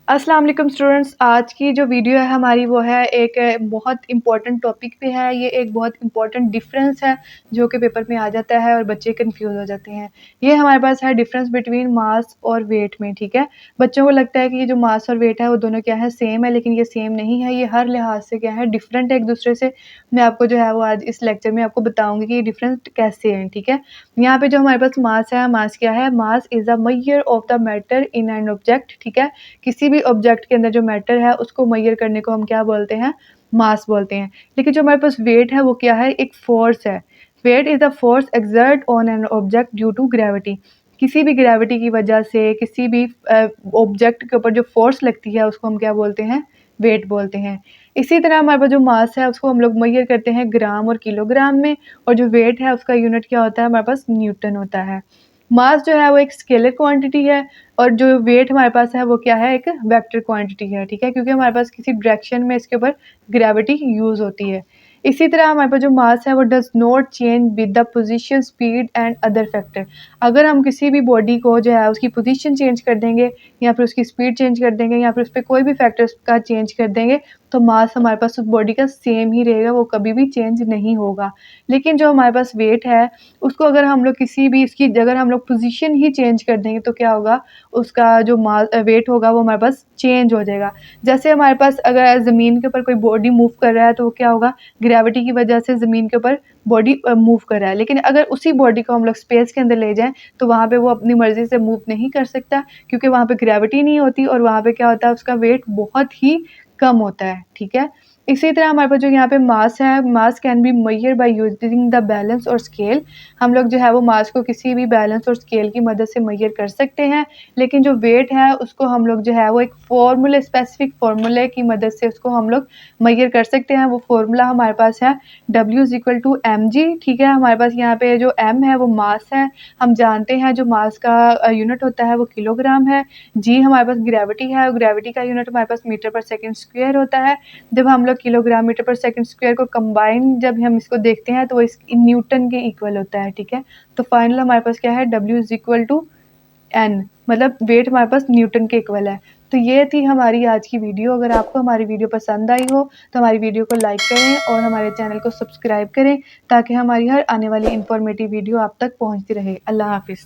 अस्सलाम वालेकुम स्टूडेंट्स। आज की जो वीडियो है हमारी वो है एक बहुत इम्पोर्टेंट टॉपिक पे है। ये एक बहुत इम्पोर्टेंट डिफरेंस है जो कि पेपर में आ जाता है और बच्चे कंफ्यूज हो जाते हैं। ये हमारे पास है डिफरेंस बिटवीन मास और वेट में, ठीक है। बच्चों को लगता है कि ये जो मास और वेट है वो दोनों क्या है, सेम है, लेकिन ये सेम नहीं है। ये हर लिहाज से क्या है, डिफरेंट है एक दूसरे से। मैं आपको जो है वो आज इस लेक्चर में आपको बताऊंगी कि ये डिफरेंट कैसे हैं, ठीक है। यहाँ पे जो हमारे पास मास है, मास क्या है, mass is a measure of the matter in an object, ठीक है। किसी भी ऑब्जेक्ट के अंदर जो मैटर है उसको मेजर करने को हम क्या बोलते हैं, मास बोलते हैं। लेकिन जो हमारे पास वेट है वो क्या है, एक फोर्स है। Weight is the force exert on an object due to gravity. किसी भी ग्रेविटी की वजह से किसी भी ऑब्जेक्ट के ऊपर जो फोर्स लगती है उसको हम क्या बोलते हैं, वेट बोलते हैं। इसी तरह हमारे पास जो मास है उसको हम लोग मेजर करते हैं ग्राम और किलोग्राम में, और जो वेट है उसका यूनिट क्या होता है, हमारे पास न्यूटन होता है। मास जो है वो एक स्केलर क्वांटिटी है, और जो वेट हमारे पास है वो क्या है, एक वेक्टर क्वांटिटी है, ठीक है, क्योंकि हमारे पास किसी डायरेक्शन में इसके ऊपर ग्रेविटी यूज होती है। इसी तरह हमारे पास जो मास है वो does not change with the position, speed and other factor. अगर हम किसी भी बॉडी को जो है उसकी पोजीशन चेंज कर देंगे, या फिर उसकी स्पीड चेंज कर देंगे, या फिर उस पर कोई भी फैक्टर्स का चेंज कर देंगे, तो मास हमारे पास उस बॉडी का सेम ही रहेगा, वो कभी भी चेंज नहीं होगा। लेकिन जो हमारे पास वेट है उसको अगर हम लोग किसी भी इसकी अगर हम लोग पोजीशन ही चेंज कर देंगे तो क्या होगा, उसका जो वेट होगा वो हमारे पास चेंज हो जाएगा। जैसे हमारे पास अगर ज़मीन के ऊपर कोई बॉडी मूव कर रहा है तो वो क्या होगा, ग्रेविटी की वजह से ज़मीन के ऊपर बॉडी मूव कर रहा है। लेकिन अगर उसी बॉडी को हम लोग स्पेस के अंदर ले जाएँ तो वहाँ पे वो अपनी मर्ज़ी से मूव नहीं कर सकता, क्योंकि वहाँ पे ग्रेविटी नहीं होती, और वहाँ पे क्या होता है, उसका वेट बहुत ही कम होता है, ठीक है। इसी तरह हमारे पास जो यहाँ पे मास है, मास can be measure by using the balance और स्केल। हम लोग जो है वो मास को किसी भी बैलेंस और स्केल की मदद से मेजर कर सकते हैं। लेकिन जो वेट है उसको हम लोग जो है वो एक फार्मूले, स्पेसिफिक फार्मूले की मदद से उसको हम लोग मेजर कर सकते हैं। वो फार्मूला हमारे पास है W is equal to mg, ठीक है। हमारे पास यहाँ पे जो m है वो मास है, हम जानते हैं जो मास का यूनिट होता है वो किलोग्राम है। g हमारे पास ग्रेविटी है, और ग्रेविटी का यूनिट हमारे पास मीटर पर सेकेंड स्क्वायर होता है। जब हम लोग किलोग्राम मीटर पर सेकेंड स्क्वायर को कंबाइन जब हम इसको देखते हैं तो वो इस न्यूटन के इक्वल होता है, ठीक है। तो फाइनल हमारे पास क्या है, W is equal to n, मतलब वेट हमारे पास न्यूटन के इक्वल है। तो ये थी हमारी आज की वीडियो। अगर आपको हमारी वीडियो पसंद आई हो तो हमारी वीडियो को लाइक करें और हमारे चैनल को सब्सक्राइब करें, ताकि हमारी हर आने वाली इंफॉर्मेटिव वीडियो आप तक पहुंचती रहे। अल्लाह हाफिज़।